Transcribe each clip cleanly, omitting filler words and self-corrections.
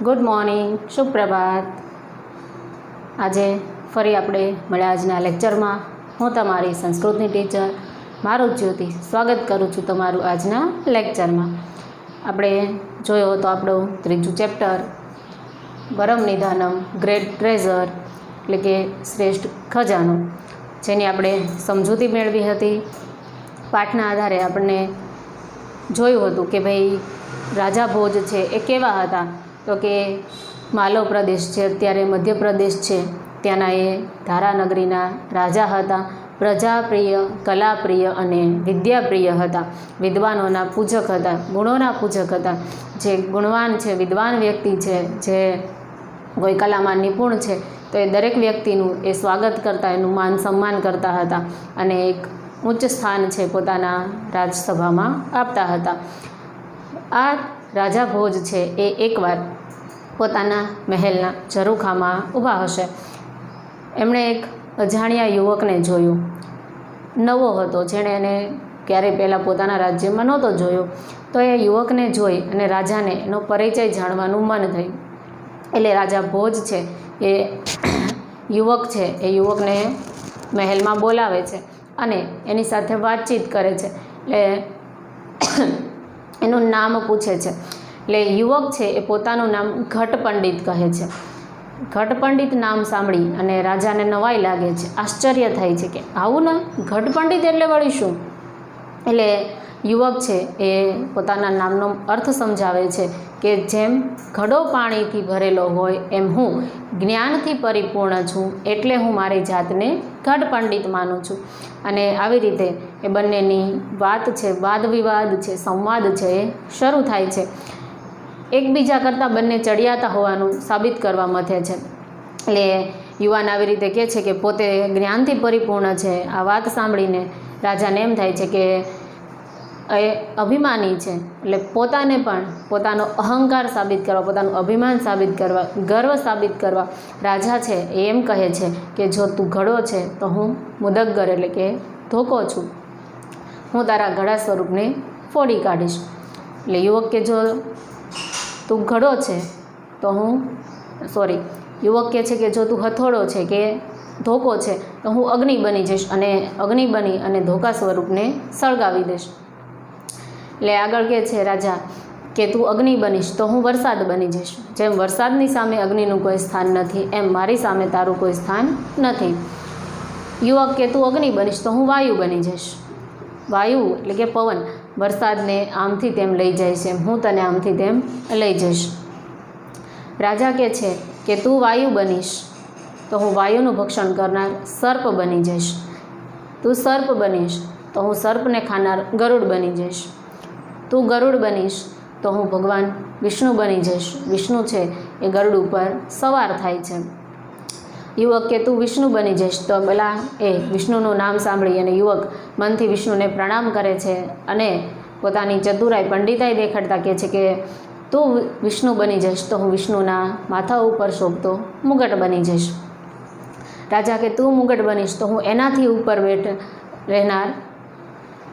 Good morning, સુપ્રભાત। આજે ફરી આપણે મળ્યા આજના લેક્ચરમાં। હું તમારી સંસ્કૃતની ટીચર મારું જ્યોતિ સ્વાગત કરું છું તમારું આજના લેક્ચરમાં। આપણે જોયો તો આપણું ત્રીજું ચેપ્ટર પરમ નિધાનમ ગ્રેટ ટ્રેઝર એટલે કે શ્રેષ્ઠ ખજાનો, જેની આપણે સમજૂતી મેળવી હતી। પાઠના આધારે આપણને જોયું હતું કે ભાઈ રાજા ભોજ છે એ કેવા હતા, તો કે માલવ પ્રદેશ છે, અત્યારે મધ્યપ્રદેશ છે, ત્યાંના એ ધારાનગરીના રાજા હતા। પ્રજાપ્રિય, કલાપ્રિય અને વિદ્યાપ્રિય હતા। વિદ્વાનોના પૂજક હતા, ગુણોના પૂજક હતા। જે ગુણવાન છે, વિદ્વાન વ્યક્તિ છે, જે કોઈ કલામાં નિપુણ છે, તો એ દરેક વ્યક્તિનું એ સ્વાગત કરતા, એનું માન સન્માન કરતા હતા અને એક ઉચ્ચ સ્થાન છે પોતાના રાજસભામાં આપતા હતા। આ રાજા ભોજ છે એ એકવાર પોતાના મહેલના ઝરૂખામાં ઊભા હશે। એમણે એક અજાણ્યા યુવકને જોયો। નવો હતો, જેણે એને ક્યારેય પહેલાં પોતાના રાજ્યમાં નહોતો જોયો, તો એ યુવકને જોઈ અને રાજાને એનો પરિચય જાણવાનું મન થયું। એટલે રાજા ભોજ છે એ યુવક છે એ યુવકને મહેલમાં બોલાવે છે અને એની સાથે વાતચીત કરે છે। એટલે એનું નામ પૂછે છે। એટલે યુવક છે એ પોતાનું નામ ઘટ પંડિત કહે છે। ઘટ પંડિત નામ સાંભળી અને રાજાને નવાઈ લાગે છે, આશ્ચર્ય થાય છે કે આવું ને, ઘટ પંડિત એટલે વળી શું? એટલે યુવક છે એ પોતાના નામનો અર્થ સમજાવે છે કે જેમ ઘડો પાણીથી ભરેલો હોય એમ હું જ્ઞાનથી પરિપૂર્ણ છું, એટલે હું મારી જાતને ઘટ પંડિત માનું છું। અને આવી રીતે એ બંનેની વાત છે, વાદ વિવાદ છે, સંવાદ છે એ શરૂ થાય છે। એકબીજા કરતાં બંને ચડિયાતા હોવાનું સાબિત કરવા મથે છે। એટલે યુવાન આવી રીતે કહે છે કે પોતે જ્ઞાનથી પરિપૂર્ણ છે। આ વાત સાંભળીને રાજાને એમ થાય છે કે એ અભિમાની છે, એટલે પોતાને પણ પોતાનો અહંકાર સાબિત કરવા, પોતાનું અભિમાન સાબિત કરવા, ગર્વ સાબિત કરવા રાજા છે એ એમ કહે છે કે જો તું ઘડો છે તો હું મુદગ્ગર એટલે કે ધોકો છું, હું તારા ઘડા સ્વરૂપને ફોડી કાઢીશ। એટલે યુવક કે જો તું ઘડો છે તો યુવક કહે છે કે જો તું હથોડો છે કે ધોકો છે તો હું અગ્નિ બની જઈશ અને અગ્નિ બની અને ધોકા સ્વરૂપને સળગાવી દઈશ। એટલે આગળ કહે છે રાજા કે તું અગ્નિ બનીશ તો હું વરસાદ બની જઈશ। જેમ વરસાદની સામે અગ્નિનું કોઈ સ્થાન નથી, એમ મારી સામે તારું કોઈ સ્થાન નથી। યુવક કે તું અગ્નિ બનીશ તો હું વાયુ બની જઈશ। વાયુ એટલે કે પવન વરસાદને આમથી તેમ લઈ જાય છે, હું તને આમથી તેમ લઈ જઈશ। રાજા કહે છે કે તું વાયુ બનીશ તો હું વાયુનું ભક્ષણ કરનાર સર્પ બની જઈશ। તું સર્પ બનીશ તો હું સર્પને ખાનાર ગરુડ બની જઈશ। તું ગરુડ બનીશ તો હું ભગવાન વિષ્ણુ બની જઈશ। વિષ્ણુ છે એ ગરુડ ઉપર સવાર થાય છે। યુવક કે તું વિષ્ણુ બની જઈશ તો પેલા એ વિષ્ણુનું નામ સાંભળી અને યુવક મનથી વિષ્ણુને પ્રણામ કરે છે અને પોતાની ચતુરાઈ, પંડિતાઈ દેખાડતા કહે છે કે તું વિષ્ણુ બની જઈશ તો હું વિષ્ણુના માથા ઉપર શોભતો મુગટ બની જઈશ। રાજા કે તું મુગટ બનીશ તો હું એનાથી ઉપર રહેનાર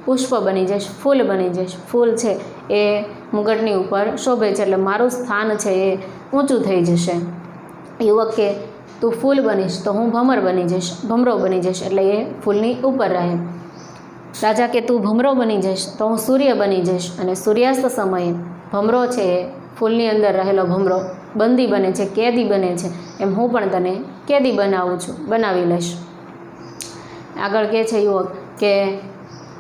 પુષ્પ બની જઈશ, ફૂલ બની જઈશ। ફૂલ છે એ મુગટની ઉપર શોભે છે, એટલે મારું સ્થાન છે એ ઊંચું થઈ જશે। યુવક કે તું ફૂલ બનીશ તો હું ભમર બની જઈશ, ભમરો બની જઈશ, એટલે એ ફૂલની ઉપર રહે। રાજા કે તું ભમરો બની જઈશ તો હું સૂર્ય બની જઈશ અને સૂર્યાસ્ત સમયે ભમરો છે એ ફૂલની અંદર રહેલો ભમરો બંદી બને છે, કેદી બને છે, એમ હું પણ તને કેદી બનાવી લઈશ। આગળ કહે છે યુવક કે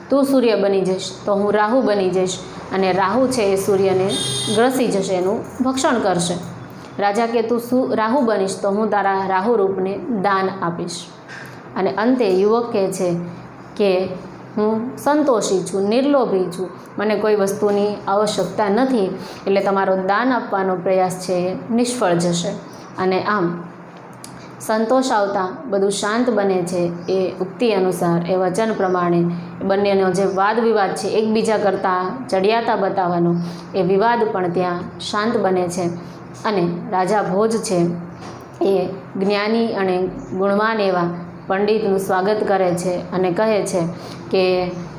તું સૂર્ય બની જઈશ તો હું રાહુ બની જઈશ અને રાહુ છે એ સૂર્યને ગ્રસી જશે, એનું ભક્ષણ કરશે। રાજા કે તું રાહુ બનીશ તો હું તારા રાહુ રૂપને દાન આપીશ। અને અંતે યુવક કહે છે કે હું સંતોષી છું, નિર્લોભી છું, મને કોઈ વસ્તુની આવશ્યકતા નથી, એટલે તમારો દાન આપવાનો પ્રયાસ છે એ નિષ્ફળ જશે। અને આમ સંતોષ આવતા બધું શાંત બને છે। એ ઉક્તિ અનુસાર, એ વચન પ્રમાણે બંનેનો જે વાદ વિવાદ છે, એકબીજા કરતાં ચડિયાતા બતાવવાનો એ વિવાદ પણ ત્યાં શાંત બને છે અને રાજા ભોજ છે એ જ્ઞાની અને ગુણવાન એવા પંડિતનું સ્વાગત કરે છે અને કહે છે કે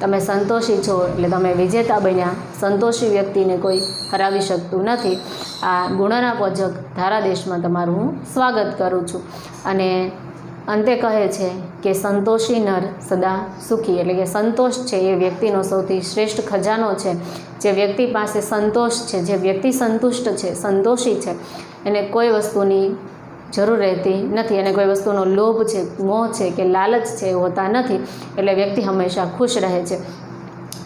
તમે સંતોષી છો એટલે તમે વિજેતા બન્યા, સંતોષી વ્યક્તિને કોઈ હરાવી શકતું નથી. આ ગુણના પોજક ધારાદેશમાં તમારું હું સ્વાગત કરું છું. અને અંતે કહે છે કે સંતોષી નર સદા સુખી, એટલે કે સંતોષ છે એ વ્યક્તિનો સૌથી શ્રેષ્ઠ ખજાનો છે. જે વ્યક્તિ પાસે સંતોષ છે, જે વ્યક્તિ સંતુષ્ટ છે, સંતોષી છે, એને કોઈ વસ્તુની જરૂર રહેતી નથી, અને કોઈ વસ્તુનો લોભ છે, મોહ છે કે લાલચ છે એ હોતા નથી. એટલે વ્યક્તિ હંમેશા ખુશ રહે છે.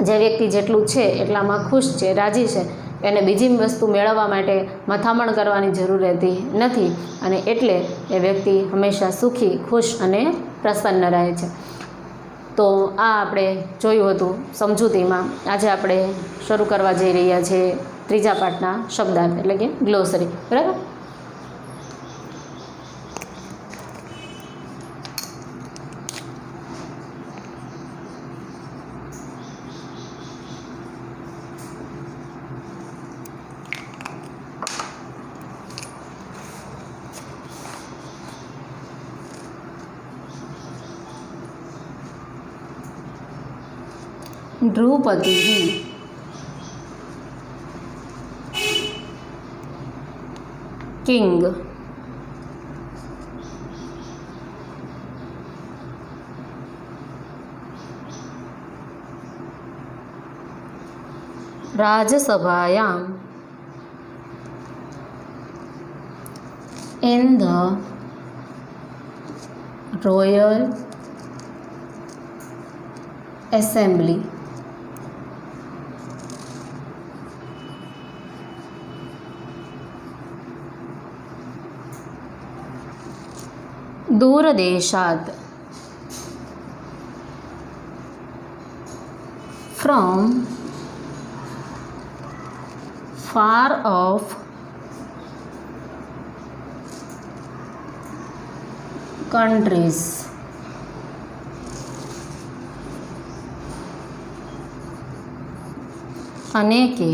જે વ્યક્તિ જેટલું છે એટલામાં ખુશ છે, રાજી છે, એને બીજી વસ્તુ મેળવવા માટે મથામણ કરવાની જરૂર રહેતી નથી, અને એટલે એ વ્યક્તિ હંમેશા સુખી, ખુશ અને પ્રસન્ન રહે છે. તો આ આપણે જોયું હતું સમજૂતીમાં. આજે આપણે શરૂ કરવા જઈ રહ્યા છીએ ત્રીજા પાઠના શબ્દાર્થ એટલે કે ગ્લોસરી. બરાબર. ध्रुपदी किंग, राजसभायां in the royal assembly. दूरदेशात् from far off countries अनेके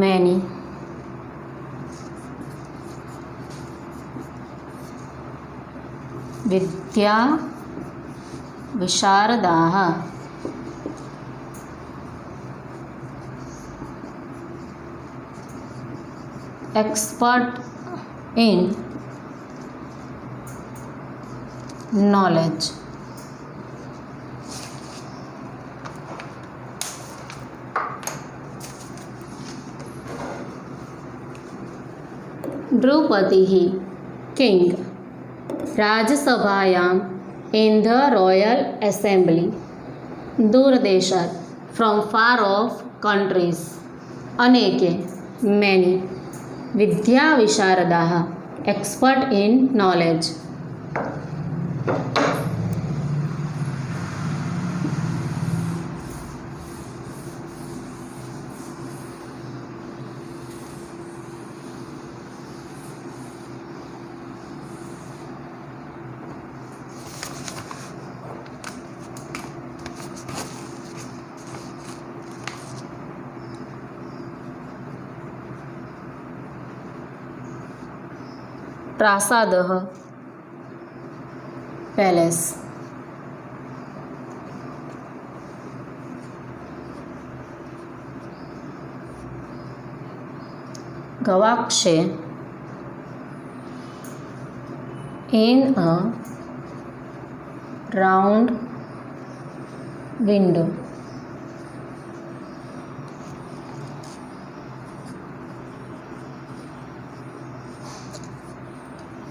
many विद्या विशारदाः expert in knowledge. Draupadi king राजसभायां in the royal assembly दूरदेशात् from far off countries अनेके many विद्या विशारदाः expert in knowledge. प्रासादः पैलेस, गवाक्षे in a round window,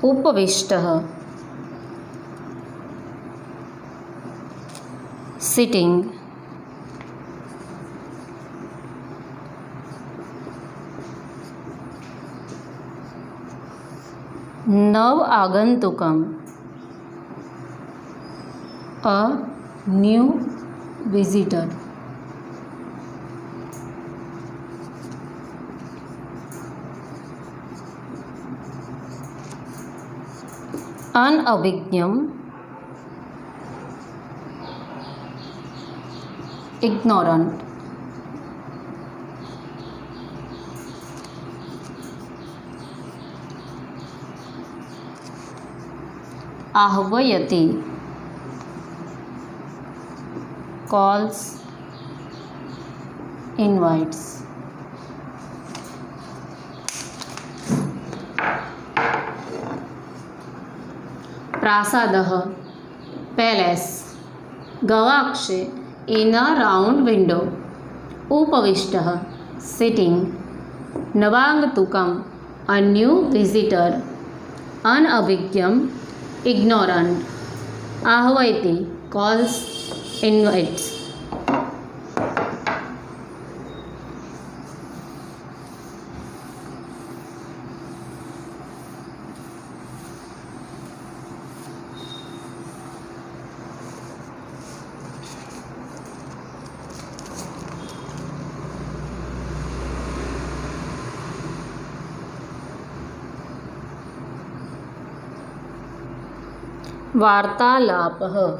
उपविष्टः सिटिंग, नव आगंतुकम अ न्यू विजिटर, अनभिज्ञम ignorant, आह्वयति, calls, invites. प्रासादः, पैलेस, गवाक्षे, इन अ राउंड विंडो, उपविष्टः, सिटिंग, नवागंतुकम, अ न्यू विजिटर, अनभिज्ञम, इग्नोरंट, आह्वयति, कॉल्स, इन्वाइट्स. वार्तालापः,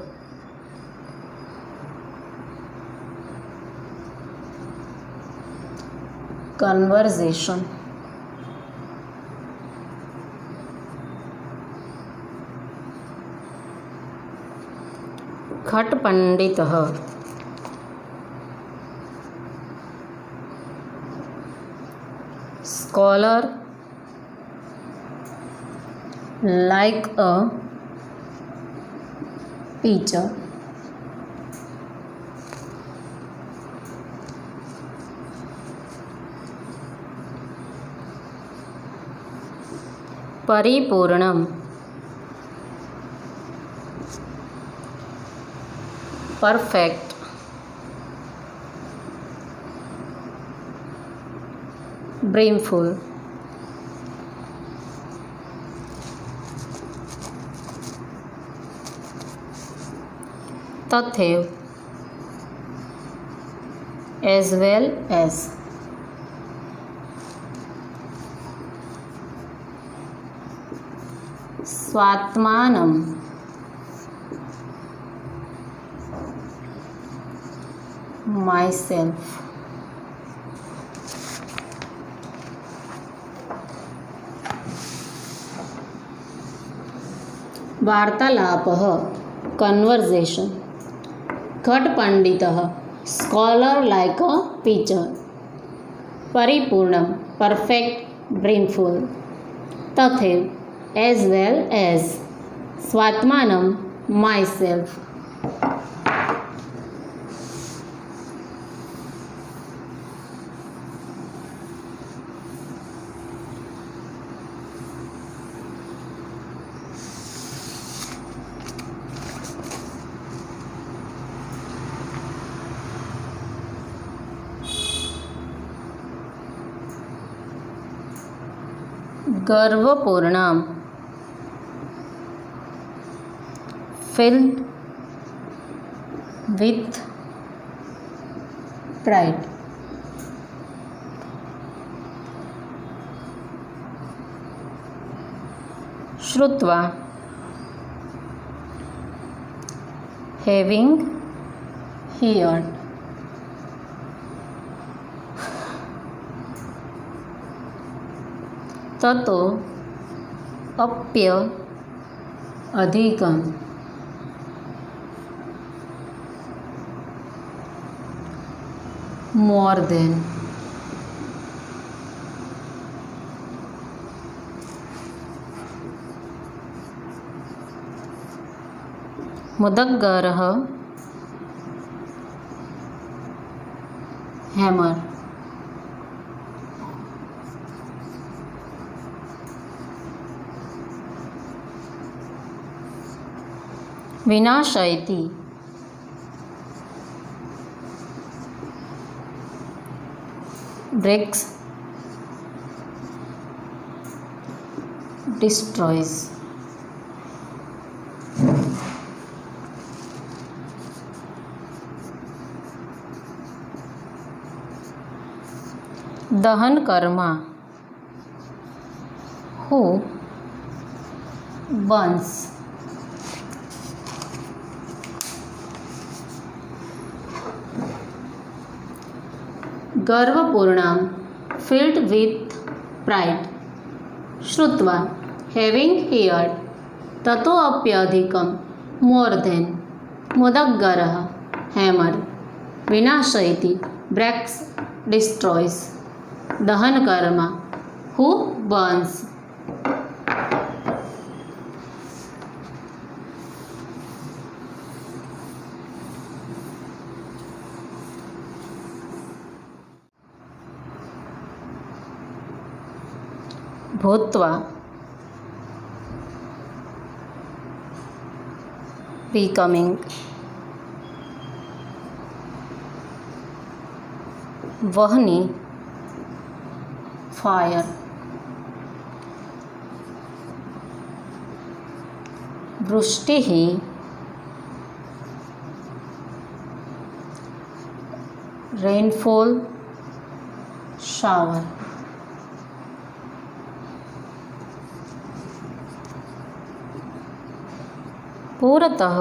कन्वर्सेशन. खट्पंडितः, स्कॉलर, like a teacher. परिपूर्णम, परफेक्ट. ब्रिमफुल. तथैव, as well as. स्वात्मानं, myself. वार्तालापः, कन्वर्सेशन. खट्पंडितः, स्कॉलर लाइक अ टीचर. परिपूर्णम, परफेक्ट, ब्रेनफुल. तथैव, as well as. स्वात्मानं, myself. गर्वपूर्णम, filled with pride. श्रुत्वा, having heard. ततो अप्य अधिकम. more than. मुदग्गरः, हैमर. विनाशयति, breaks, destroys. दहन कर्मा, who burns. गर्वपूर्णम, filled with pride. श्रुत्वा, having heard. ततोऽप्यधिकं मोर देन मुदग्गरः हैमर विनाशयति ब्रेक्स डिस्ट्रॉयस दहन कर्मा हु बर्न्स भूत्वा becoming वहनी फायर वृष्टि रेनफॉल शावर पूरतः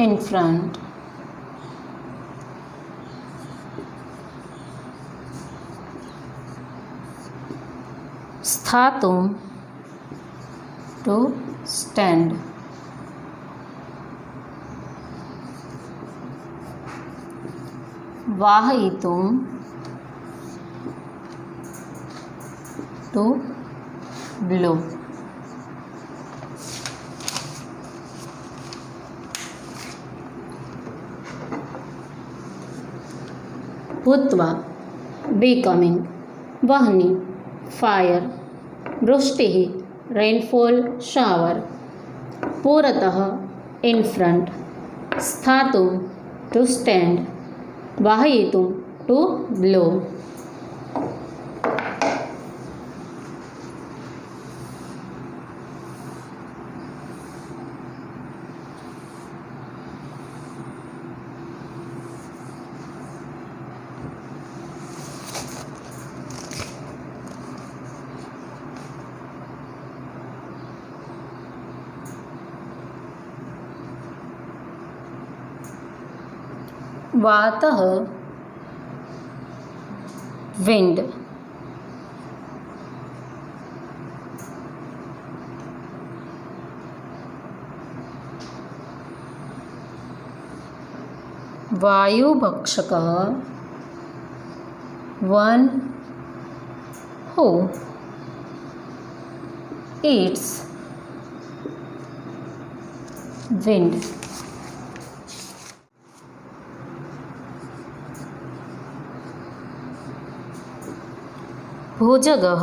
इन फ्रंट स्थातुं टू स्टैंड वाहयितुं टू ब्लो भूत्वा बिकमिंग वहनी फायर वृष्टि रेनफॉल शावर पूरतः इन फ्रंट स्थातुं टू स्टैंड वाहयितुं टू ब्लो वातः विंड वायुभक्षकः वन हू ईट्स विंड भुजगः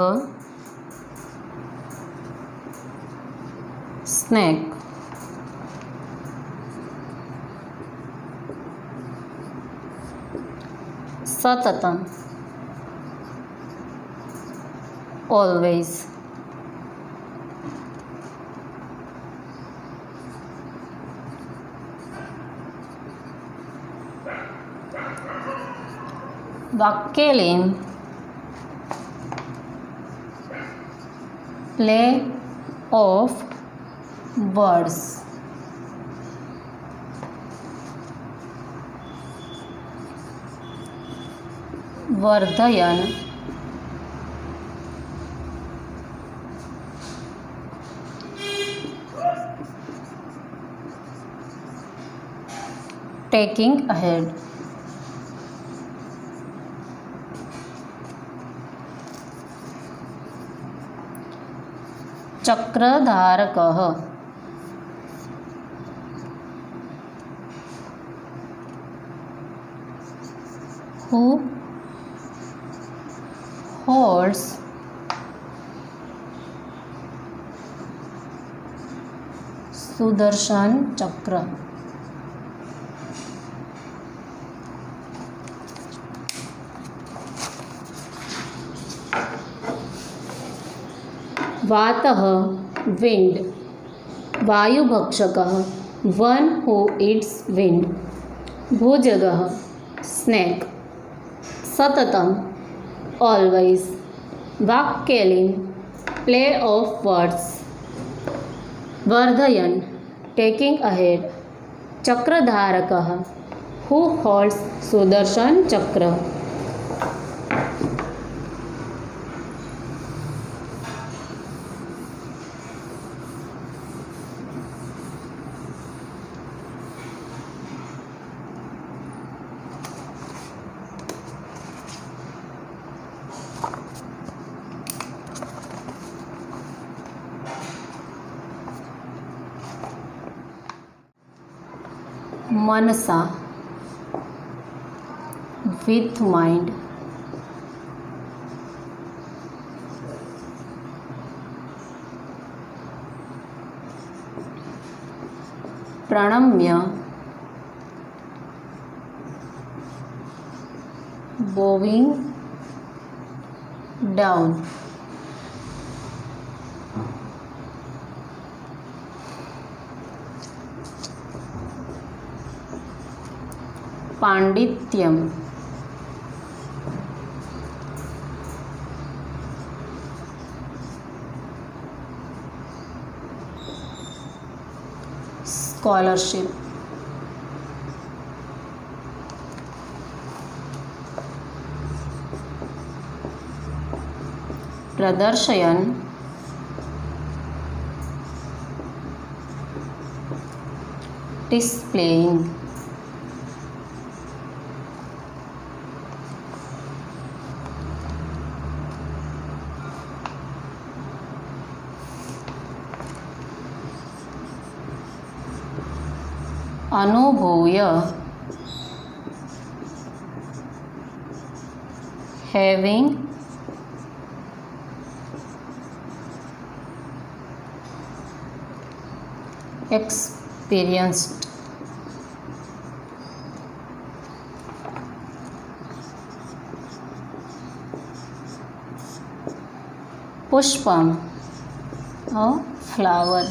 स्नैक सततम ऑलवेज वाक्यलीन play of words वर्धयन taking ahead चक्रधारकः who holds सुदर्शन चक्र वातः विंड वायुभक्षकः वन हू ईट्स विंड भुजगः स्नैक सततम ऑलवेज वाक्यलीन प्ले ऑफ वर्ड्स वर्धयन टेकिंग अहेड चक्रधारकः हू होल्ड्स सुदर्शन चक्र मनसा with mind, प्रणम्य bowing down, पांडित्यम स्कॉलरशिप, प्रदर्शयन displaying, अनुभूय having experienced, पुष्पम a flower,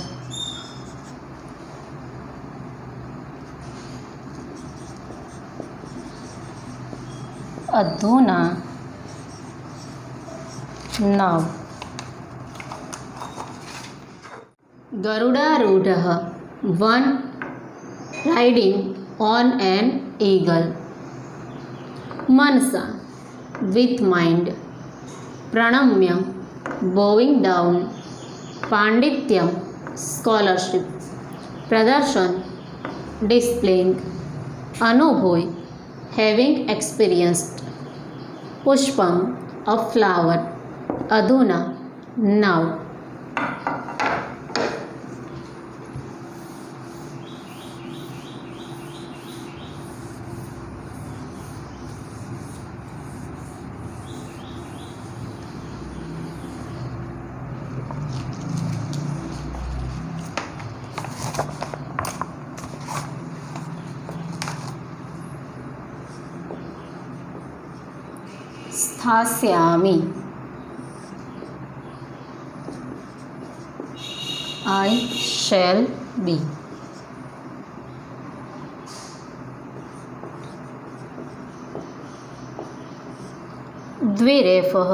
अधुना now, गरुडारूढ़ः one riding on an eagle, मनसा with mind, प्रणम्य bowing down, पांडित्यम scholarship, प्रदर्शन displaying, अनुभूय having experienced, पुष्पम a flower, अधुना now, स्थास्यामि I shall be, द्विरेफः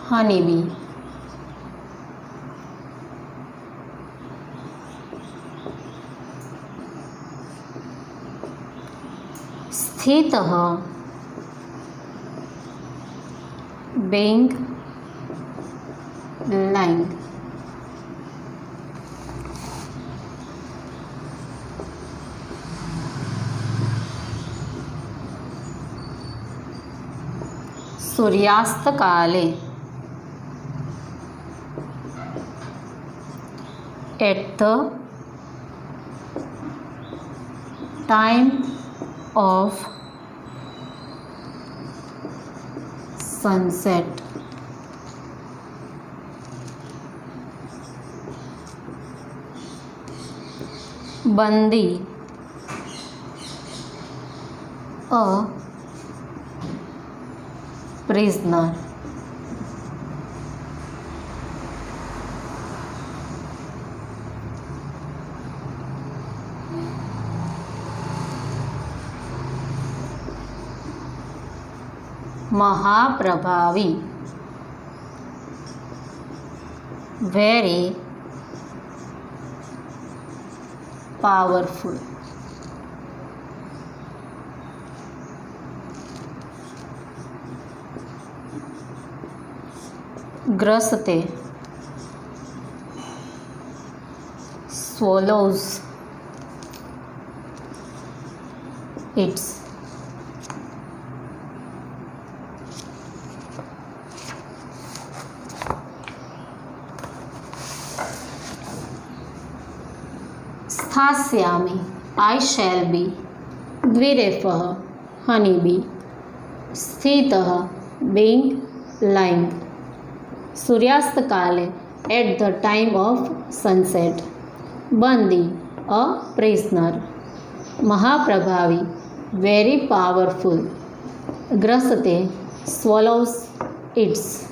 honeybee, स्थितः being lying, सूर्यास्त काले at the time of sunset, बंदी a prisoner, महाप्रभावी very powerful, ग्रसते swallows its, स्थास्यामि, I shall be. द्विरेफः, honeybee. स्थितः, being, lying. सूर्यास्त काले, at the time of sunset. बंदी, a prisoner. महाप्रभावी, very powerful. ग्रसते, swallows, eats.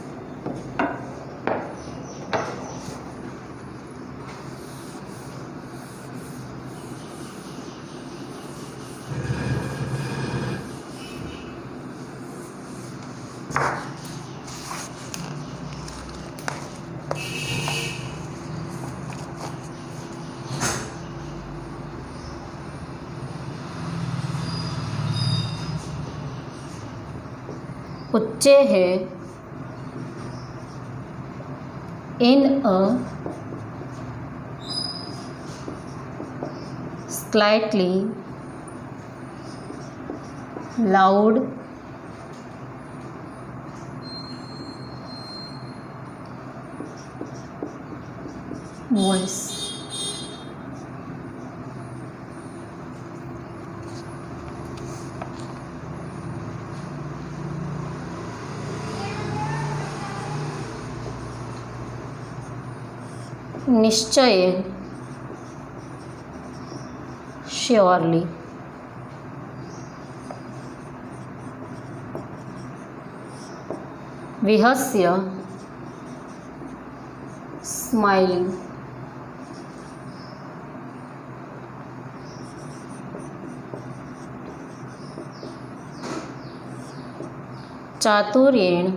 उच्चे है, in a slightly loud voice. निश्चय, surely. विहस्य, smiling. चातुर्येण,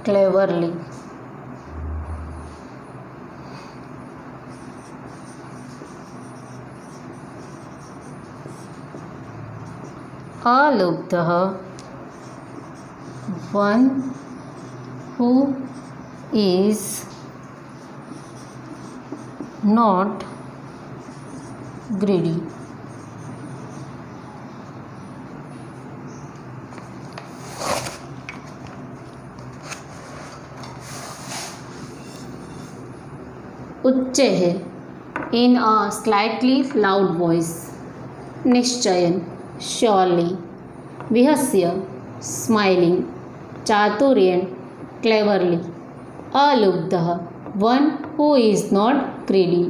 क्लेवरली. अलुब्धः, one who is not greedy. उच्चे है, in a slightly loud voice. निश्चयन, surely. विहस्य, smiling. चातुर्येण, cleverly. अलुब्धः, one who is not greedy.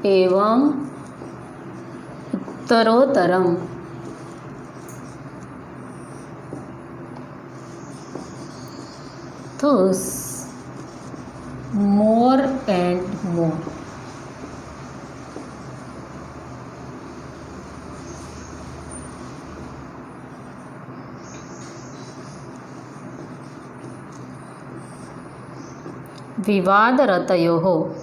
एवं उत्तरोत्तरम. Thus, more and more. विवादरतयोः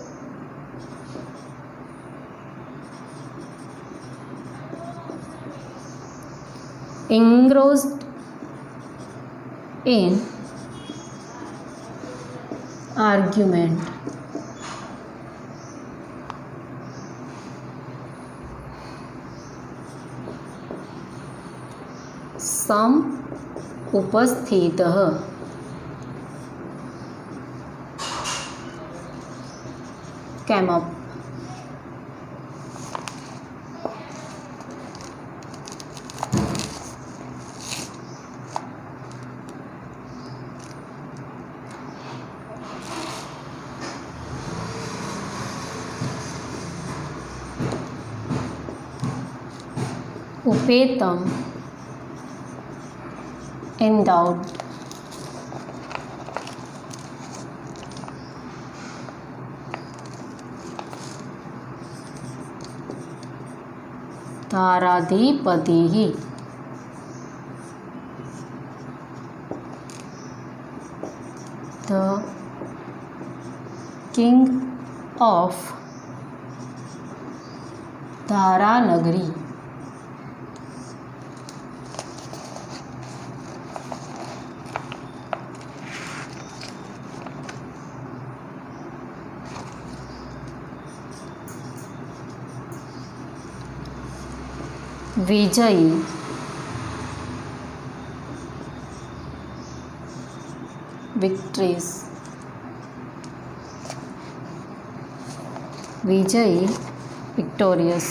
engrossed in argument. Some उपस्थितः. Came up. उपेतम, endowed. ताराधिपतिः, the king of तारानगरी. વિજયી વિક્ટરીઝ વિજયી વિક્ટોરિયસ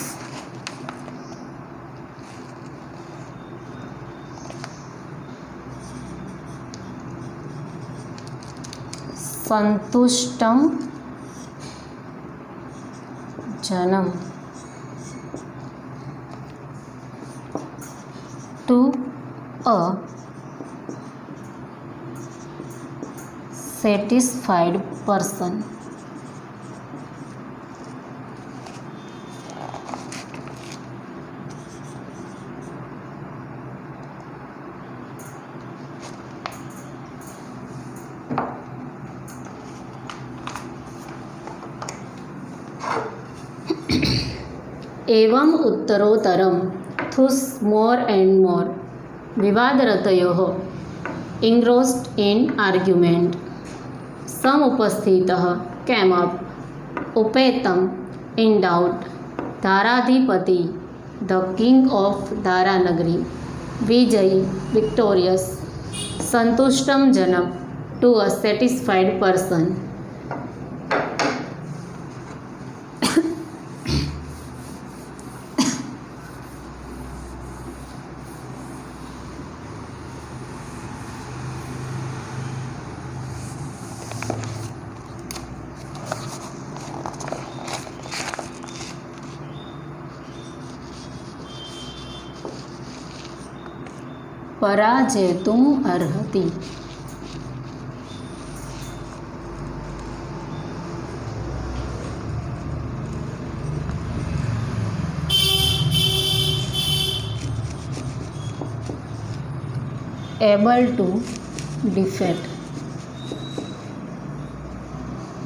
संतुष्टं जनम to a satisfied person. एवं उत्तरोत्तरं thus more and more विवादरतयोः engrossed in argument समुपस्थितः came up उपेतम in doubt धाराधिपति the king of Dharanagari विजयी victorious संतुष्टम जनम to a satisfied person. पराजेतुम अर्हति able to defeat अर्हति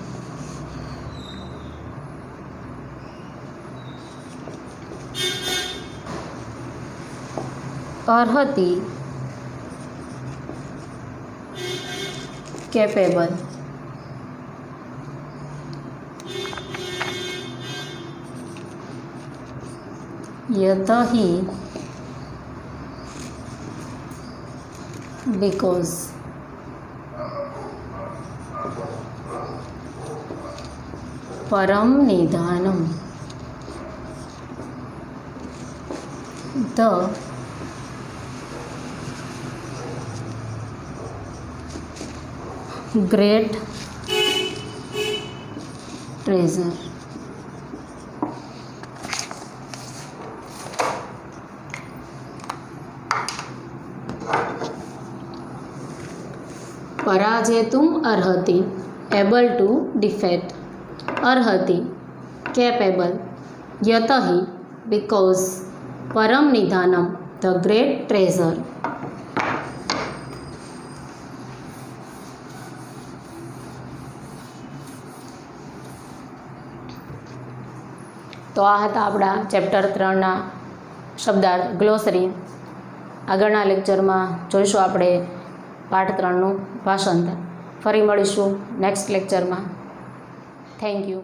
capable यतहि because परम निधानम the great treasure. पराजेतुम अर्हति able to defeat अर्हति capable यतहि because परम निधानम the great treasure. તો આ હતા આપણા ચેપ્ટર 3ના શબ્દાર્થ ગ્લોસરી. આગળના લેક્ચરમાં જોઈશું આપણે પાઠ 3નું ભાષાંતર. ફરી મળીશું નેક્સ્ટ લેક્ચરમાં. Thank you.